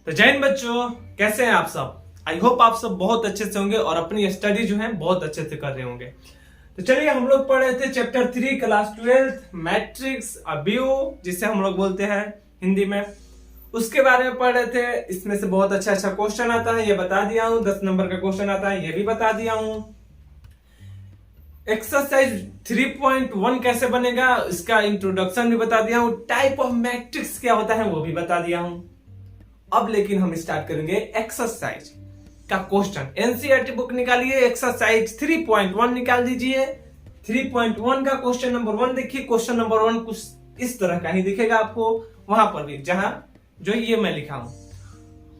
तो जय हिंद बच्चों, कैसे हैं आप सब। आई होप आप सब बहुत अच्छे से होंगे और अपनी स्टडी जो है बहुत अच्छे से कर रहे होंगे। तो चलिए, हम लोग पढ़ रहे थे चैप्टर 3 क्लास 12 मैट्रिक्स अव्यू, जिसे हम लोग बोलते हैं हिंदी में। उसके बारे में पढ़ रहे थे। इसमें से बहुत अच्छा अच्छा क्वेश्चन आता है, ये बता दिया हूं। 10 नंबर का क्वेश्चन आता है, ये भी बता दिया हूं। एक्सरसाइज 3.1 कैसे बनेगा, इसका इंट्रोडक्शन भी बता दिया हूं। टाइप ऑफ मैट्रिक्स क्या होता है वो भी बता दिया हूं। अब लेकिन हम स्टार्ट करेंगे एक्सरसाइज का क्वेश्चन। एनसीईआरटी बुक निकालिए, एक्सरसाइज 3.1 निकाल दीजिए। 3.1 का क्वेश्चन नंबर 1 देखिए। क्वेश्चन नंबर 1 कुछ इस तरह का ही दिखेगा आपको, वहां पर भी जहां जो ये मैं लिखा हूं।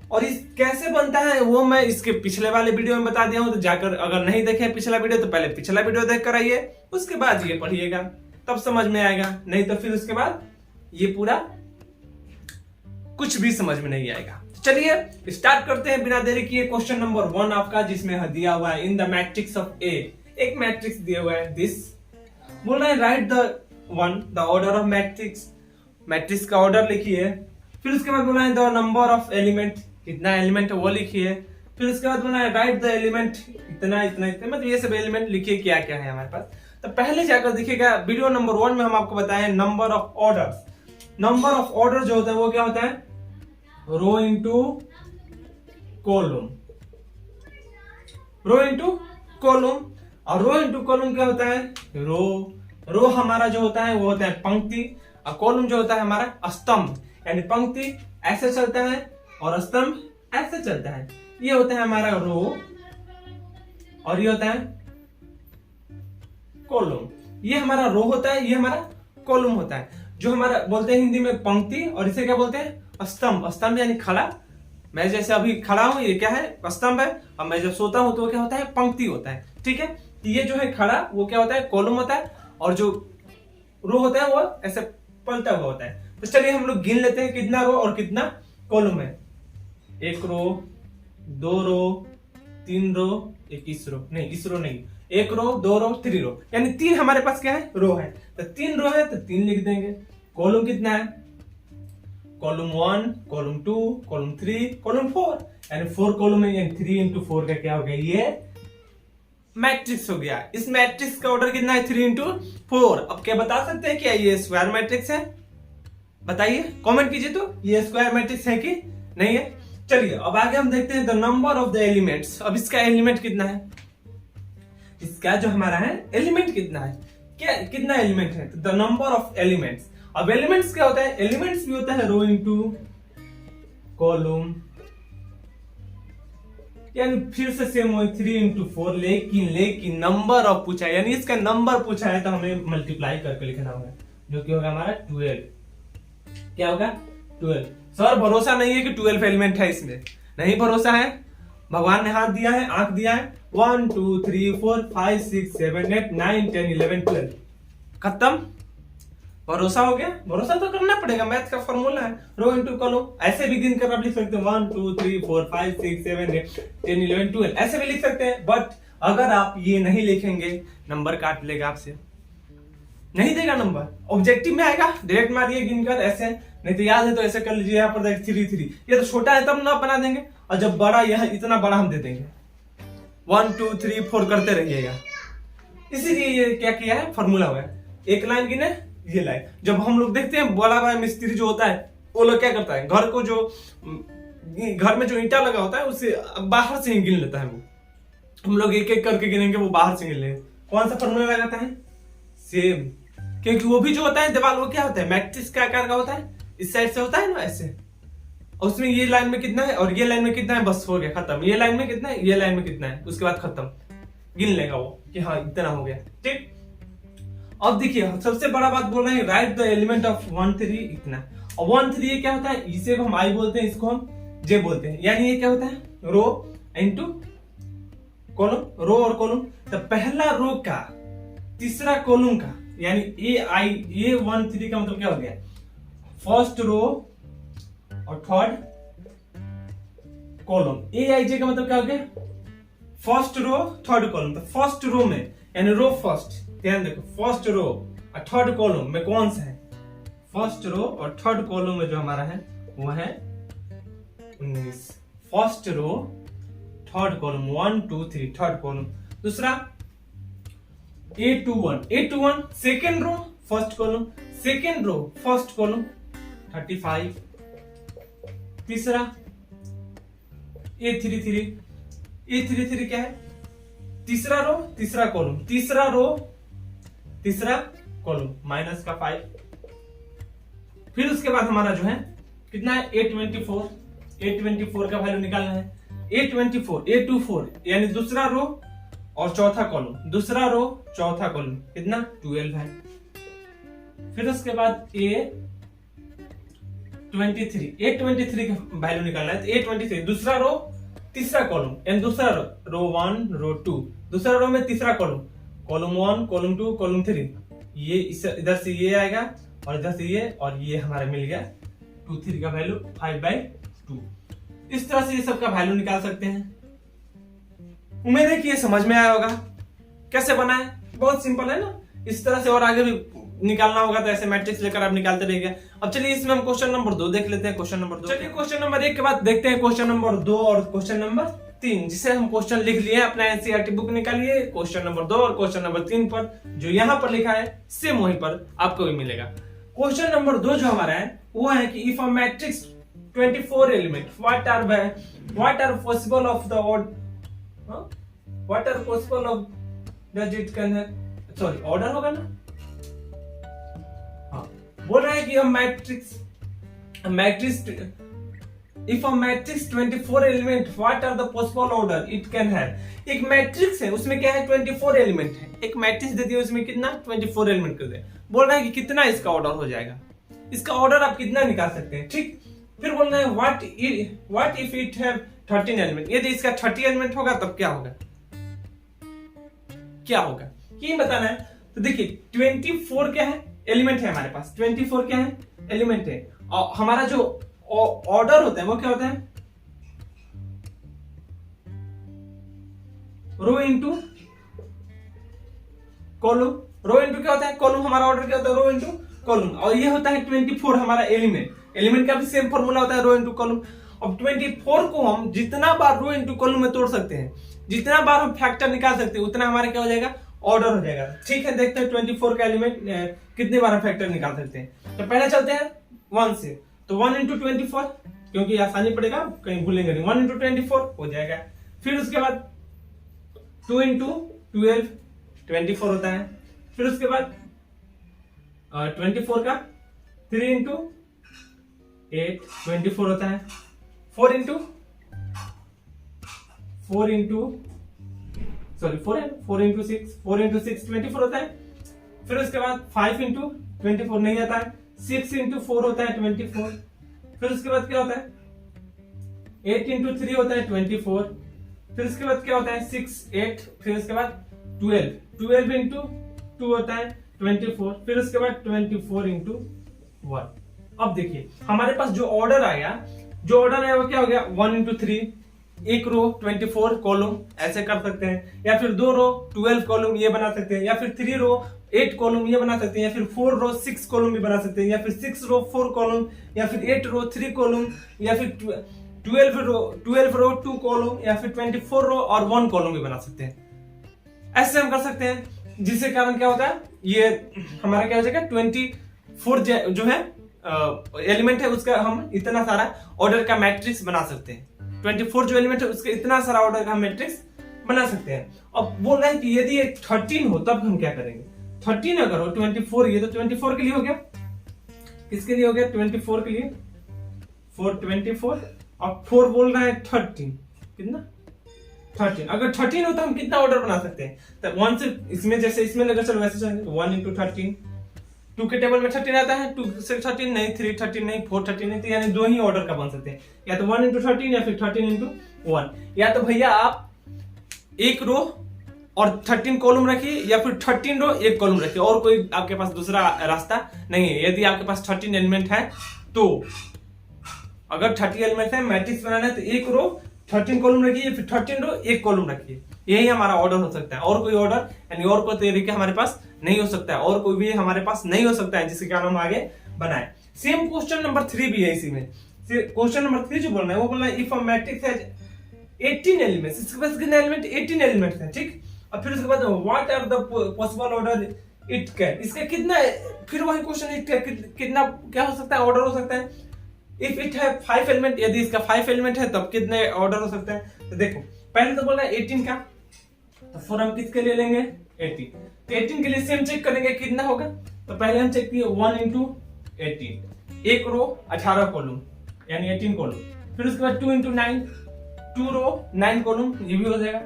और इस कैसे बनता है वो मैं इसके पिछले वाले वीडियो में बता दिया हूं, तो जाकर अगर नहीं देखे पिछला वीडियो तो पहले पिछला वीडियो देख कर आइए, उसके बाद ये पढ़िएगा, तब समझ में आएगा। नहीं तो फिर उसके बाद ये पूरा कुछ भी समझ में नहीं आएगा। चलिए स्टार्ट करते हैं बिना देरी किए। क्वेश्चन नंबर 1 आपका, जिसमें दिया हुआ है इन द मैट्रिक्स ऑफ ए। एक मैट्रिक्स दिया हुआ है दिस, बोल रहे हैं right the order of matrix. Matrix का ऑर्डर लिखिए। फिर उसके बाद बोला है द नंबर ऑफ एलिमेंट, कितना एलिमेंट है वो लिखिए। फिर उसके बाद बोला है राइट द एलिमेंट, इतना इतना इतना, मतलब ये सब एलिमेंट लिखिए क्या क्या है हमारे पास। तो पहले जाकर देखिएगा वीडियो नंबर 1 में हम आपको बताए number of orders. Number of order जो होता है वो क्या होता है, rho into column. Rho into column. और रो इंटू कॉलम क्या होता है, रो हमारा जो होता है वो होता है पंक्ति, और कॉलम जो होता है हमारा स्तंभ। यानी पंक्ति ऐसे चलता है और स्तंभ ऐसे चलता है। ये होता है हमारा रो और ये होता है कॉलम। ये हमारा रो होता है, ये हमारा कॉलम होता है। जो हमारा बोलते हैं हिंदी में पंक्ति, और इसे क्या बोलते हैं, स्तंभ। स्तंभ यानी खड़ा। मैं जैसे अभी खड़ा हूं, ये क्या है, स्तंभ है। और मैं जब सोता हूं तो क्या होता है, पंक्ति होता है। ठीक है, ये जो है खड़ा वो क्या होता है, कॉलम होता है। और जो रो होता है वो ऐसे पलटा हुआ होता है। तो चलिए हम लोग गिन लेते हैं कितना रो और कितना कॉलम है। 1 रो, 2 रो, 3 रो, 21 रो, नहीं इस रो नहीं, 1 रो, 2 रो, 3 रो, यानी 3 हमारे पास क्या है, रो है। तो 3 रो है तो 3 लिख देंगे। कॉलम कितना है, कॉलम 1, कॉलम 2, कॉलम 3, कॉलम 4, यानी 4 कॉलम है, यानी 3 इंटू 4 का क्या हो गया, ये मैट्रिक्स हो गया। इस मैट्रिक्स का ऑर्डर कितना है, 3 इंटू 4। अब क्या बता सकते हैं क्या ये स्क्वायर मैट्रिक्स है, बताइए, कमेंट कीजिए तो ये स्क्वायर मैट्रिक्स है कि नहीं है। चलिए अब आगे हम देखते हैं the number of the elements. अब इसका एलिमेंट कितना है, इसका जो हमारा है एलिमेंट कितना है, क्या कितना एलिमेंट है, द नंबर ऑफ एलिमेंट्स। अब एलिमेंट्स क्या होता है, एलिमेंट्स भी होता है रो इंटू कॉलम, यानी फिर से सेम हो 3 इंटू 4। लेकिन नंबर ऑफ पूछा है, यानी इसका नंबर पूछा है तो हमें मल्टीप्लाई करके लिखना होगा, जो कि होगा हमारा 12। क्या होगा, 12। सर भरोसा नहीं है कि 12 एलिमेंट है इसमें, नहीं भरोसा है। भगवान ने हाथ दिया है, आंख दिया है। 1 2 3 4 5 6 7 8 9 10 11 12, खत्म। भरोसा हो गया, भरोसा तो करना पड़ेगा, मैथ का फॉर्मूला है रो इंटू कॉलम। ऐसे भी गिन कर आप लिख सकते हैं 1 2 3 4 5 6 7 8 10 11 12, ऐसे भी लिख सकते हैं। बट अगर आप ये नहीं लिखेंगे नंबर काट लेगा आपसे, नहीं देगा नंबर। ऑब्जेक्टिव में आएगा, डायरेक्ट मारिए गिनकर ऐसे, नहीं तो याद है तो ऐसे कर लीजिए। यहाँ पर 3 3, ये तो छोटा है तब ना बना देंगे, और जब बड़ा यह इतना बड़ा हम दे देंगे। 1 2 3 4 करते रहिएगा। इसीलिए ये क्या किया है, फॉर्मूला हुआ है। एक लाइन गिने, ये लाइन। जब हम लोग देखते हैं बड़ा बड़ा मिस्त्री जो होता है, वो लोग क्या करता है, घर में जो ईंटा लगा होता है उसे बाहर से ही गिन लेता है। वो हम लोग एक एक करके गिनेंगे, वो बाहर से गिन लेंगे। कौन सा फॉर्मूला लगाता है, सेम। क्योंकि वो भी जो होता है दीवार, वो क्या होता है, मैट्रिक्स का आकार का होता है, इस साइड से होता है ना ऐसे। और उसमें ये लाइन में कितना है और ये लाइन में कितना है, बस हो गया, खत्म। ये लाइन में कितना है, ये लाइन में कितना है, उसके बाद खत्म, गिन लेगा वो कि हाँ इतना हो गया। ठीक, अब देखिए सबसे बड़ा बात बोल रहे हैं राइट द एलिमेंट ऑफ 1 3, इतना। और 1 3 ये क्या होता है, इसे हम आई बोलते हैं, इसको हम जे बोलते हैं। यानी ये क्या होता है, रो इंटू कॉलम, रो और कॉलम। तो पहला रो का तीसरा कॉलम का, यानी ए आई, ये 1 3 का मतलब क्या हो गया, फर्स्ट रो और थर्ड कॉलम। ए आई जे का मतलब क्या हो गया, फर्स्ट रो थर्ड कॉलम। तो फर्स्ट रो में, यानी रो फर्स्ट, ध्यान देखो, फर्स्ट रो और थर्ड कॉलम में कौन सा है, फर्स्ट रो और थर्ड कॉलम में जो हमारा है वो है 19 first row third column 1 2 3 third column. दूसरा A21 second row first column, second row first column 35। तीसरा A33 क्या है, तीसरा रो तीसरा कॉलम, तीसरा रो तीसरा कॉलम माइनस का 5। फिर उसके बाद हमारा जो है कितना है A24 का वैल्यू निकालना है। A24 यानी दूसरा रो और चौथा कॉलम, दूसरा रो चौथा कॉलम कितना 12 है। फिर उसके बाद A23 का वैल्यू निकालना है। तो A23 दूसरा रो तीसरा कॉलम यानी दूसरा रो 1 रो 2, दूसरा रो में तीसरा कॉलम 1 कॉलम 2 कॉलम 3, ये इधर से ये आएगा और इधर से ये, और ये हमारा मिल गया 2 3 का वैल्यू 5/2। इस तरह से ये सब का वैल्यू निकाल सकते हैं। उम्मीद है कि ये समझ में आया होगा कैसे बना है, बहुत सिंपल है ना। इस तरह से और आगे भी निकालना होगा तो ऐसे मैट्रिक्स लेकर आप निकालते रहिए। अब चलिए इसमें हम क्वेश्चन नंबर 2 देख लेते हैं। क्वेश्चन नंबर 2, चलिए क्वेश्चन नंबर 1 के बाद देखते हैं क्वेश्चन नंबर 2 और क्वेश्चन नंबर 3, जिसे हम क्वेश्चन लिख लिए हैं। अपना एनसीईआरटी बुक निकालिए, क्वेश्चन नंबर 2 और क्वेश्चन नंबर 3 पर जो यहाँ पर लिखा है सेम वहीं पर आपको भी मिलेगा। क्वेश्चन नंबर 2 जो हमारा है वो है कि if a matrix 24 element what are possible of the what are possible of does it can sorry order होगा ना, हाँ बोल रहा है कि if a matrix 24 element what are the possible order it can have. एक मैट्रिक्स है उसमें क्या है 24 एलिमेंट है, एक मैट्रिक्स दे दिया उसमें कितना 24 एलिमेंट कर दे। बोल रहा है कि कितना इसका ऑर्डर हो जाएगा, इसका ऑर्डर आप कितना निकाल सकते हैं। ठीक, फिर बोलना है what if it have 13 element. यदि इसका 30 एलिमेंट होगा तब क्या होगा, ये बताना है। तो देखिए 24 क्या है, एलिमेंट है हमारे पास, 24 क्या है, एलिमेंट है। और हमारा जो ऑर्डर होता है वो क्या होता है, rho into column. Rho into क्या होता है, कॉलम। हमारा ऑर्डर क्या होता है, रो इंटू कॉलम। और ये होता है 24 हमारा एलिमेंट का भी सेम फॉर्मूला होता है, रो इंटू कॉलम। अब 24 को हम जितना बार रो इंटू कॉलम में तोड़ सकते हैं, जितना बार हम फैक्टर निकाल सकते हैं, उतना हमारा क्या हो जाएगा, ऑर्डर हो जाएगा। ठीक है, देखते हैं 24 का एलिमेंट कितने बार हम फैक्टर निकाल सकते हैं। तो पहले चलते हैं 1 से, तो 1 इंटू 24 क्योंकि आसानी पड़ेगा, कहीं भूलेंगे नहीं, 1 इंटू 24 हो जाएगा। फिर उसके बाद 2 इंटू 12 24 होता है। फिर उसके बाद 24 का 3 इंटू 8 24 होता है। 4 इंटू 6 24 होता है। फिर उसके बाद 5 इंटू 24 नहीं आता है, 6 इंटू 4 होता है 24। फिर उसके बाद क्या होता है 8 इंटू 3 होता है 24। फिर उसके बाद क्या होता है 6 8। फिर उसके बाद 12 इंटू 2 होता है 24। फिर उसके बाद 24 इंटू 1। अब देखिए हमारे पास जो ऑर्डर आया, वो क्या हो गया 1 इंटू 3, एक रो 24 कॉलम ऐसे कर सकते हैं, या फिर 2 रो 12 कॉलम ये बना सकते हैं, या फिर 3 रो 8 कॉलम ये बना सकते हैं, या फिर 4 रो 6 कॉलम भी बना सकते हैं, या फिर 6 रो 4 कॉलम, या फिर 8 रो 3 कॉलम, या फिर 12 रो 2 कॉलम, या फिर 24 रो और 1 कॉलम भी बना सकते हैं। ऐसे हम कर सकते हैं, जिससे कारण क्या होता है, ये हमारा क्या हो जाएगा 24 जो है एलिमेंट है उसका हम इतना सारा ऑर्डर का मैट्रिक्स बना सकते हैं। 24 जो एलिमेंट है उसके इतना सारा ऑर्डर का मैट्रिक्स बना सकते हैं। अब बोल रहे हैं कि यदि ये 13 हो तब हम क्या करेंगे। 13 अगर हो 24 ये तो 24 के लिए हो गया, किसके लिए हो गया 24 के लिए 4 24 और 4 बोल रहा है 13, कितना 13। अगर 13 हो तो हम कितना ऑर्डर बना सकते हैं, तो 1 से इसमें जैसे इसमें लगा चलो वैसे चलेंगे 1 इंटू 13। 2 के टेबल में 13 आता है, 2 से 13 नहीं, 3 13 नहीं, 4 13 नहीं, तो यानी 2 ही ऑर्डर का बन सकते हैं, या तो 1 इंटू 13 या फिर 13 इंटू 1। या तो भैया आप एक रो और 13 कॉलम रखिए, या फिर 13 रो 1 कॉलम रखिए, और कोई आपके पास दूसरा रास्ता नहीं है। यदि आपके पास 13 एलिमेंट है तो अगर 30 एलिमेंट है मैट्रिक्स बनाना है तो एक रो 13 कॉलम रखिए, फिर 13 रो 1 कॉलम रखिए, यही हमारा ऑर्डर हो सकता है। और कोई ऑर्डर यानी और कोई तरीका हमारे पास नहीं हो सकता है, और कोई भी हमारे पास नहीं हो सकता है जिसके कारण हम आगे बनाए। सेम क्वेश्चन नंबर 3 भी है इसी में, क्वेश्चन नंबर 3 जो बोलना है वो बोलना है if a matrix has 18 elements, इसके पास कितने एलिमेंट 18 एलिमेंट्स हैं, ठीक। और फिर उसके बाद what are the possible order it can, इसका कितना, फिर वही क्वेश्चन कितना क्या हो सकता है, ऑर्डर हो सकता है। इफ इट है 5 एलिमेंट, यदि इसका 5 एलिमेंट है तब कितने ऑर्डर हो सकता है। तो देखो पहले तो बोल रहा है 18 का, तो फिर हम किसके लिए लेंगे 18, तो 18 के लिए सेम चेक करेंगे कितना होगा। तो पहले हम चेक किए 1 into 18, एक रो 18 कॉलम यानी 18 कॉलम। फिर उसके बाद 2 into 9, 2 रो 9 कॉलम, ये भी हो जाएगा।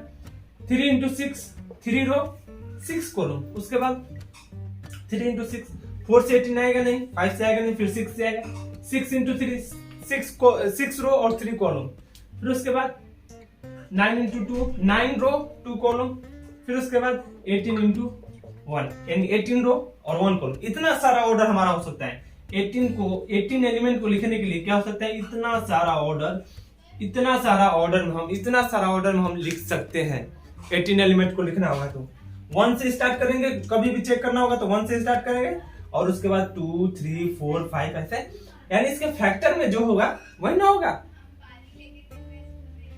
3 into 6, 3 रो 6 कॉलम। उसके बाद 3 into 6, 4 से 18 आएगा नहीं, 5 से आएगा नहीं, फिर 6 से आएगा। 6 into 3, 6 रो और 3 कॉलम। फिर उसके बाद 9 into 2, 9 रो 2 कॉलम। फिर उसके बाद 18 into 1 यानी 18 रो और 1 कॉलम। इतना सारा ऑर्डर हमारा हो सकता है। 18 एलिमेंट को लिखने के लिए क्या हो सकता है, इतना सारा ऑर्डर में हम लिख सकते हैं। 18 एलिमेंट को लिखना होगा तो 1 से स्टार्ट करेंगे, कभी भी चेक करना होगा तो 1 से स्टार्ट करेंगे और उसके बाद 2, 3, 4, 5 ऐसे, यानी इसके फैक्टर में जो होगा वही ना होगा,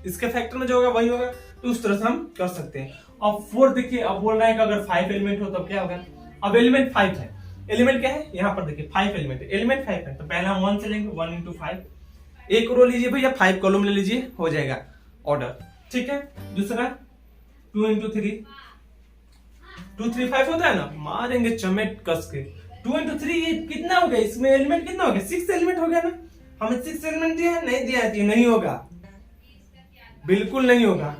इसके फैक्टर में जो होगा वही होगा। तो उस तरह से हम कर सकते हैं। अब 4 देखिए, अब बोल रहा है कि अगर 5 एलिमेंट हो तब क्या होगा। अब एलिमेंट 5 है, एलिमेंट क्या है यहाँ पर देखिए 5 एलिमेंट है, एलिमेंट 5 है, तो पहले हम 1 से लेंगे 1 into 5, एक रो लीजिए भैया, 5 कॉलम ले लीजिए, हो जाएगा ऑर्डर, ठीक है। दूसरा 2 into 3, 2, 3, 5 होता है ना, मारेंगे चमेट कस के। 2 into 3 ये कितना हो गया, इसमें एलिमेंट कितना हो गया, 6 एलिमेंट हो गया ना। हमें 6 एलिमेंट दिया है, नहीं दिया है, नहीं होगा, बिल्कुल नहीं होगा।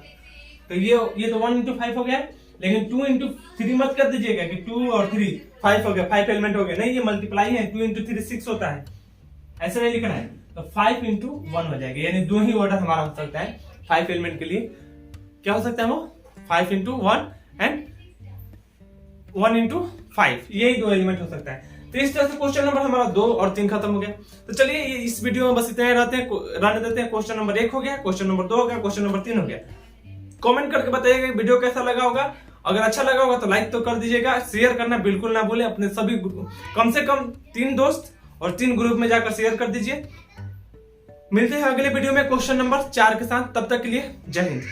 तो ये तो 1 into 5 हो गया, लेकिन 2 into 3 मत कर दीजिएगा कि 2 और 3 5 हो गया, 5 एलिमेंट हो गया, नहीं, ये मल्टीप्लाई है। 2 into 3 6 होता है, ऐसा नहीं लिखना है। तो 5 into 1 हो जाएगा, यानी 2 ही ऑर्डर हमारा हो सकता है 5 एलिमेंट के लिए। क्या हो सकता है वो 5 into 1 एंड 1 into 5, यही 2 एलिमेंट हो सकता है। तो इस तरह से क्वेश्चन नंबर हमारा 2 और 3 खत्म हो गया। तो चलिए इस वीडियो में बस इतना ही रहने देते हैं। क्वेश्चन नंबर 1 हो गया, क्वेश्चन नंबर 2 हो गया, क्वेश्चन नंबर 3 हो गया। कमेंट करके बताइएगा वीडियो कैसा लगा होगा। अगर अच्छा लगा होगा तो लाइक तो कर दीजिएगा, शेयर करना बिल्कुल ना भूलें अपने सभी, कम से कम 3 दोस्त और 3 ग्रुप में जाकर शेयर कर दीजिए। मिलते हैं अगले वीडियो में क्वेश्चन नंबर 4 के साथ, तब तक के लिए जय हिंद।